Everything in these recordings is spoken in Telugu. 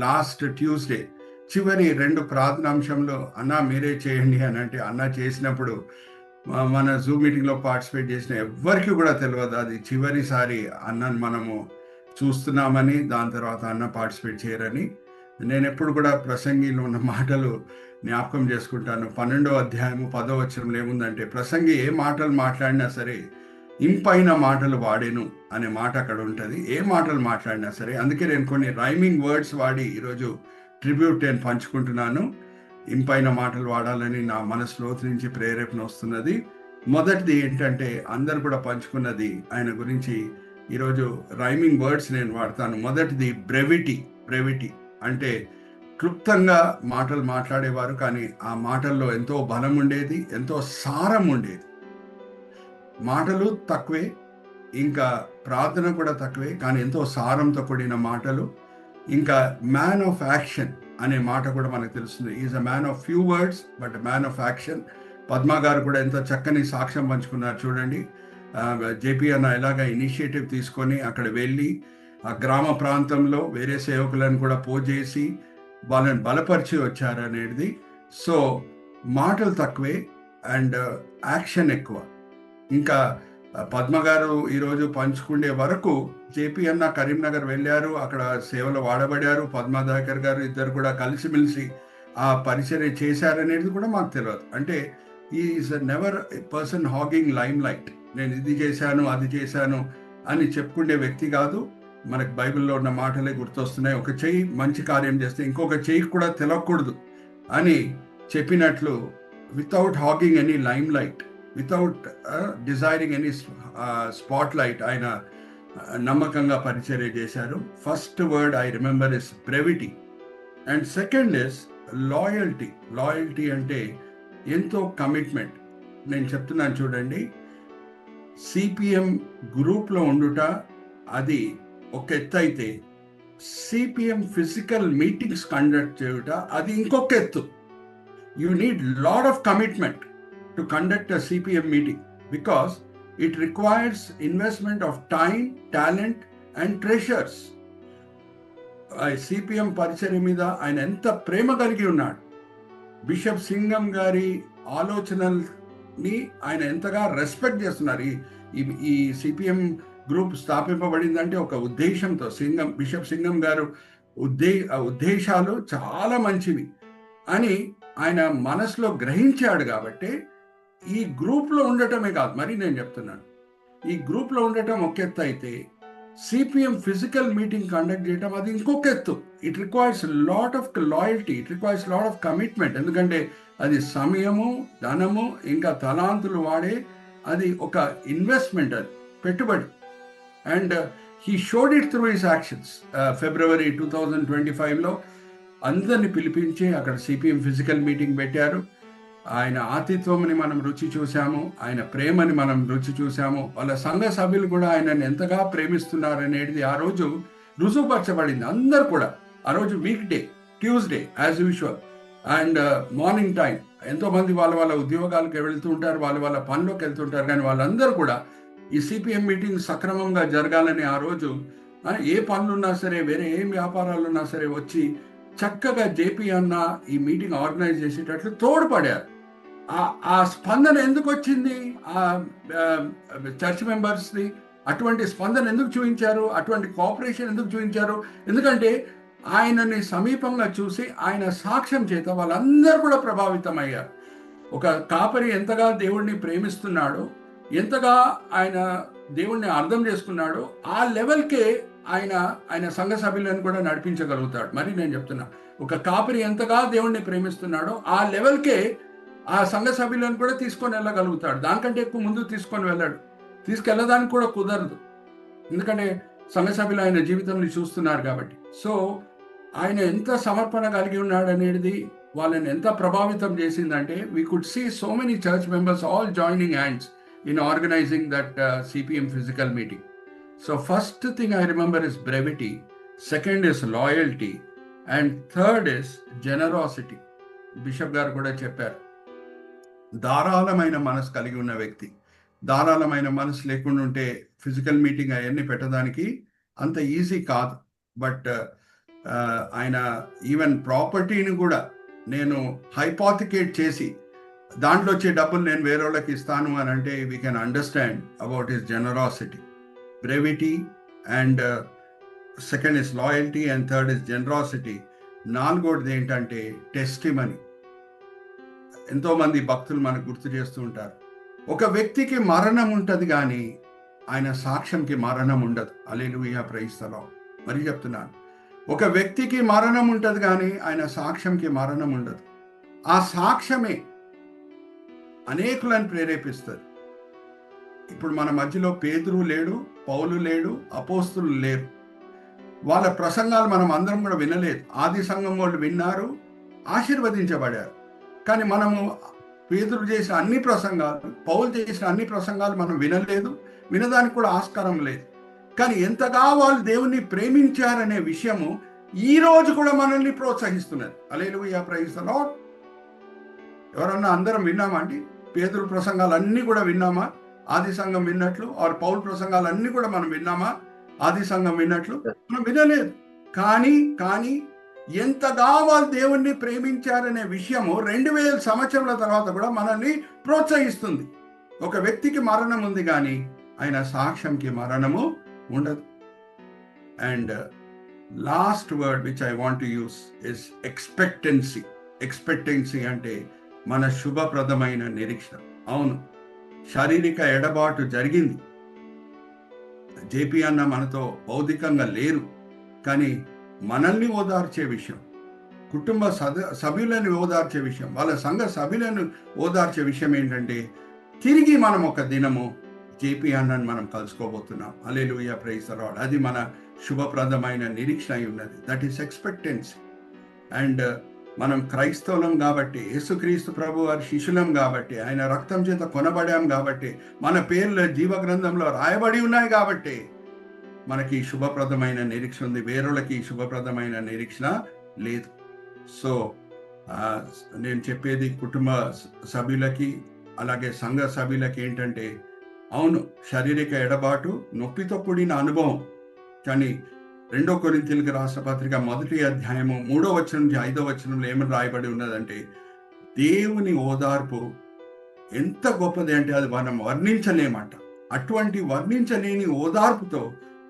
లాస్ట్ ట్యూస్డే చివరి 2 ప్రార్థనాంశంలో అన్న మీరే చేయండి అని అంటే అన్న చేసినప్పుడు మన జూమ్ మీటింగ్లో పార్టిసిపేట్ చేసిన ఎవ్వరికి కూడా తెలియదు అది చివరిసారి అన్నను మనము చూస్తున్నామని, దాని తర్వాత అన్న పార్టిసిపేట్ చేయరని. నేను ఎప్పుడు కూడా ప్రసంగిలో ఉన్న మాటలు జ్ఞాపకం చేసుకుంటాను. 12వ అధ్యాయము 10వ వచనంలో ఏముందంటే, ప్రసంగి ఏ మాటలు మాట్లాడినా సరే ఇంపైన మాటలు వాడేను అనే మాట అక్కడ ఉంటుంది. ఏ మాటలు మాట్లాడినా సరే. అందుకే నేను కొన్ని రైమింగ్ వర్డ్స్ వాడి ఈరోజు ట్రిబ్యూట్ నేను పంచుకుంటున్నాను. ఇంపైన మాటలు వాడాలని నా మనసులోతు నుంచి ప్రేరేపణ వస్తున్నది. మొదటిది ఏంటంటే, అందరు కూడా పంచుకున్నది ఆయన గురించి ఈరోజు రైమింగ్ వర్డ్స్ నేను వాడతాను. మొదటిది బ్రెవిటీ. బ్రెవిటీ అంటే క్లుప్తంగా మాటలు మాట్లాడేవారు, కానీ ఆ మాటల్లో ఎంతో బలం ఉండేది, ఎంతో సారం ఉండేది. మాటలు తక్కువే, ఇంకా ప్రార్థన కూడా తక్కువే, కానీ ఎంతో సారంతో కూడిన మాటలు. ఇంకా మ్యాన్ ఆఫ్ యాక్షన్ అనే మాట కూడా మనకు తెలుస్తుంది. Is a man of few words but man of action. Padma గారు కూడా ఎంత చక్కని సాక్ష్యం పంచుకున్నారు చూడండి. జేపీ అన్న ఎలాగ ఇనిషియేటివ్ తీసుకొని అక్కడ వెళ్ళి ఆ గ్రామ ప్రాంతంలో వేరే సేవకులను కూడా పోజేసి వాళ్ళని బలపరిచి వచ్చారనేది. సో మాటలు తక్కువే అండ్ యాక్షన్ ఎక్కువ. ఇంకా పద్మ గారు ఈరోజు పంచుకునే వరకు జేపీ అన్న కరీంనగర్ వెళ్ళారు, అక్కడ సేవలు వాడబడారు. పద్మాధాకర్ గారు ఇద్దరు కూడా కలిసిమెలిసి ఆ పరిచర్య చేశారనేది కూడా మాకు తెలియదు. అంటే is never person hogging lime light. నేను ఇది చేశాను అది చేశాను అని చెప్పుకునే వ్యక్తి కాదు. మనకు బైబిల్లో ఉన్న మాటలే గుర్తొస్తున్నాయి. ఒక చెయ్యి మంచి కార్యం చేస్తే ఇంకొక చెయ్యి కూడా తెలవకూడదు అని చెప్పినట్లు, without hogging any lime light, without desiring any spot light ఆయన నమ్మకంగా పరిచర్య చేశారు. First word I remember is brevity and second is loyalty. Loyalty అంటే ఎంతో కమిట్మెంట్. నేను చెప్తున్నాను చూడండి, సిపిఎం గ్రూప్లో ఉండుట అది ఒక ఎత్తు అయితే, సిపిఎం ఫిజికల్ మీటింగ్స్ కండక్ట్ చేయుట అది ఇంకొక ఎత్తు. You need lot of commitment to conduct a CPM meeting because it requires investment of time, talent and treasures. CPM పరిచర్య మీద ఆయన ఎంత ప్రేమ కలిగి ఉన్నాడు. బిషప్ సింగం గారి ఆలోచనల్ని ఆయన ఎంతగా రెస్పెక్ట్ చేస్తున్నారు. ఈ సిపిఎం గ్రూప్ స్థాపింపబడిందంటే ఒక ఉద్దేశంతో. బిషప్ సింగం గారు ఉద్దేశాలు చాలా మంచివి అని ఆయన మనసులో గ్రహించాడు. కాబట్టి ఈ గ్రూప్లో ఉండటమే కాదు, మరి నేను చెప్తున్నాను, ఈ గ్రూప్లో ఉండటం ఒక ఎత్తు అయితే సిపిఎం ఫిజికల్ మీటింగ్ కండక్ట్ చేయటం అది ఇంకొక ఎత్తు. It requires lot of loyalty, it requires lot of commitment. ఎందుకంటే అది సమయము, ధనము, ఇంకా తలాంతులు వాడే అది ఒక ఇన్వెస్ట్మెంట్, అది పెట్టుబడి. And he showed it through his actions. ఫిబ్రవరి 2025లో అందరిని పిలిపించి అక్కడ సిపిఎం ఫిజికల్ మీటింగ్ పెట్టారు. ఆయన ఆతిథ్యంని మనం రుచి చూసాము, ఆయన ప్రేమని మనం రుచి చూసాము. వాళ్ళ సంఘ సభ్యులు కూడా ఆయనని ఎంతగా ప్రేమిస్తున్నారు అనేది ఆ రోజు రుజువుపరచబడింది. అందరు కూడా ఆ రోజు week day, Tuesday as usual, and morning time ఎంతోమంది వాళ్ళ ఉద్యోగాలకు వెళ్తూ ఉంటారు, వాళ్ళ పనిలోకి వెళ్తుంటారు. కానీ వాళ్ళందరూ కూడా ఈ సిపిఎం మీటింగ్ సక్రమంగా జరగాలని ఆ రోజు ఏ పనులున్నా సరే, వేరే ఏం వ్యాపారాలు ఉన్నా సరే వచ్చి చక్కగా జేపీ అన్న ఈ మీటింగ్ ఆర్గనైజ్ చేసేటట్లు తోడ్పడారు. ఆ స్పందన ఎందుకు వచ్చింది? ఆ చర్చ్ మెంబర్స్ని అటువంటి స్పందన ఎందుకు చూపించారు? అటువంటి కోఆపరేషన్ ఎందుకు చూపించారు? ఎందుకంటే ఆయనని సమీపంగా చూసి ఆయన సాక్ష్యం చేత వాళ్ళందరూ కూడా ప్రభావితం అయ్యారు. ఒక కాపరి ఎంతగా దేవుణ్ణి ప్రేమిస్తున్నాడో, ఎంతగా ఆయన దేవుణ్ణి అర్థం చేసుకున్నాడో, ఆ లెవెల్కే ఆయన సంఘ సభ్యులను కూడా నడిపించగలుగుతాడు. మరి నేను చెప్తున్నా, ఒక కాపరి ఎంతగా దేవుణ్ణి ప్రేమిస్తున్నాడో ఆ లెవెల్కే ఆ సంఘ సభ్యులను కూడా తీసుకొని వెళ్ళగలుగుతాడు. దానికంటే ఎక్కువ ముందు తీసుకొని వెళ్ళాడు. తీసుకెళ్ళడానికి కూడా కుదరదు, ఎందుకంటే సంఘ సభ్యులు ఆయన జీవితంని చూస్తున్నారు కాబట్టి. సో ఆయన ఎంత సమర్పణ కలిగి ఉన్నాడు అనేది వాళ్ళని ఎంత ప్రభావితం చేసిందంటే, we could see so many church members all joining hands in organizing that CPM physical meeting. So first thing I remember is brevity, second is loyalty, and third is generosity. Bishop గారు కూడా చెప్పారు, ధారాళమైన మనసు కలిగి ఉన్న వ్యక్తి. ధారాళమైన మనసు లేకుండా ఉంటే ఫిజికల్ మీటింగ్ అవన్నీ పెట్టడానికి అంత ఈజీ కాదు. బట్ ఆయన ఈవెన్ ప్రాపర్టీని కూడా నేను హైపాతికేట్ చేసి దాంట్లో వచ్చే డబ్బులు నేను వేరే వాళ్ళకి ఇస్తాను అని అంటే we can understand about his generosity, brevity, and second is loyalty, and third is generosity. నాలుగోది ఏంటంటే టెస్టిమనీ. ఎంతోమంది భక్తులు మనకు గుర్తు చేస్తూ ఉంటారు, ఒక వ్యక్తికి మరణం ఉంటుంది కానీ ఆయన సాక్ష్యంకి మరణం ఉండదు. హల్లెలూయా, ప్రైజ్ ది లార్డ్. మరి చెప్తున్నాను, ఒక వ్యక్తికి మరణం ఉంటుంది కానీ ఆయన సాక్ష్యంకి మరణం ఉండదు. ఆ సాక్ష్యమే అనేకులను ప్రేరేపిస్తుంది. ఇప్పుడు మన మధ్యలో పేతురు లేడు, పౌలు లేడు, అపోస్తులు లేరు. వాళ్ళ ప్రసంగాలు మనం అందరం కూడా వినలేదు. ఆది సంఘం వాళ్ళు విన్నారు, ఆశీర్వదించబడారు. కానీ మనము పేతురు చేసిన అన్ని ప్రసంగాలు, పౌలు చేసిన అన్ని ప్రసంగాలు మనం వినలేదు, వినడానికి కూడా ఆస్కారం లేదు. కానీ ఎంతగా వాళ్ళు దేవుణ్ణి ప్రేమించారనే విషయము ఈ రోజు కూడా మనల్ని ప్రోత్సహిస్తున్నది. హల్లెలూయా, ప్రైజ్ ది లార్డ్. ఎవరన్నా అందరం విన్నామా అండి? పేతురు ప్రసంగాలు అన్నీ కూడా విన్నామా? ఆది సంఘం విన్నట్లు, ఆర్ పౌల్ ప్రసంగాలు అన్నీ కూడా మనం విన్నామా? ఆది సంఘం విన్నట్లు మనం వినలేదు. కానీ ఎంతగా వాళ్ళు దేవుణ్ణి ప్రేమించారనే విషయము 2000 సంవత్సరాల తర్వాత కూడా మనల్ని ప్రోత్సహిస్తుంది. ఒక వ్యక్తికి మరణం ఉంది కానీ ఆయన సాక్ష్యంకి మరణము ఉండదు. And last word which I want to use is expectancy. Expectancy అంటే మన శుభప్రదమైన నిరీక్షణ. అవును, శారీరక ఎడబాటు జరిగింది. జేపీ అన్న మనతో భౌతికంగా లేరు, కానీ మనల్ని ఓదార్చే విషయం, కుటుంబ సభ్యులను ఓదార్చే విషయం, వాళ్ళ సంఘ సభ్యులను ఓదార్చే విషయం ఏంటంటే తిరిగి మనం ఒక దినము జేపీ అన్నని మనం కలుసుకోబోతున్నాం. హల్లెలూయా, ప్రైజ్ ది లార్డ్. అది మన శుభప్రదమైన నిరీక్షణ అయి ఉన్నది. That is expectancy. అండ్ మనం క్రైస్తవులం కాబట్టి, యేసుక్రీస్తు ప్రభు వారి శిష్యులం కాబట్టి, ఆయన రక్తం చేత కొనబడాం కాబట్టి, మన పేర్లు జీవ గ్రంథంలో రాయబడి ఉన్నాయి కాబట్టి మనకి శుభప్రదమైన నిరీక్షణ ఉంది. వేరొలకి శుభప్రదమైన నిరీక్షణ లేదు. సో నేను చెప్పేది కుటుంబ సభ్యులకి అలాగే సంఘ సభ్యులకి ఏంటంటే, అవును, శారీరక ఎడబాటు నొప్పితో కూడిన అనుభవం. కానీ 2 కొరింథీయులకు రాసిన పత్రిక 1వ అధ్యాయము 3వ వచనం నుంచి 5వ వచనంలో ఏమని రాయబడి ఉన్నదంటే, దేవుని ఓదార్పు ఎంత గొప్పది అంటే అది మనం వర్ణించలేమంట. అటువంటి వర్ణించలేని ఓదార్పుతో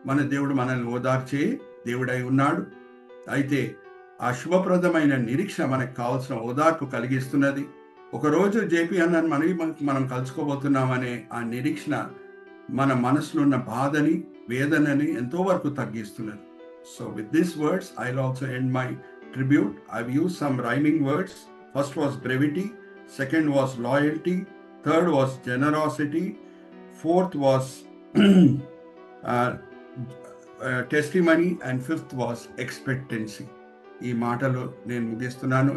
మన దేవుడు మనల్ని ఓదార్చే దేవుడై ఉన్నాడు. అయితే ఆ శుభప్రదమైన నిరీక్షణ మనకు కావాల్సిన ఓదార్పు కలిగిస్తున్నది. ఒకరోజు జేపీ అన్నని మనం కలుసుకోబోతున్నామనే ఆ నిరీక్షణ మన మనసులో ఉన్న బాధని, వేదనని ఎంతో వరకు తగ్గిస్తున్నది. So with these words, I'll also end my tribute. I've used some rhyming words. First was brevity, second was loyalty, third was generosity, fourth was testimony, and fifth was expectancy. ఈ మాటలు నేను ముగిస్తున్నాను.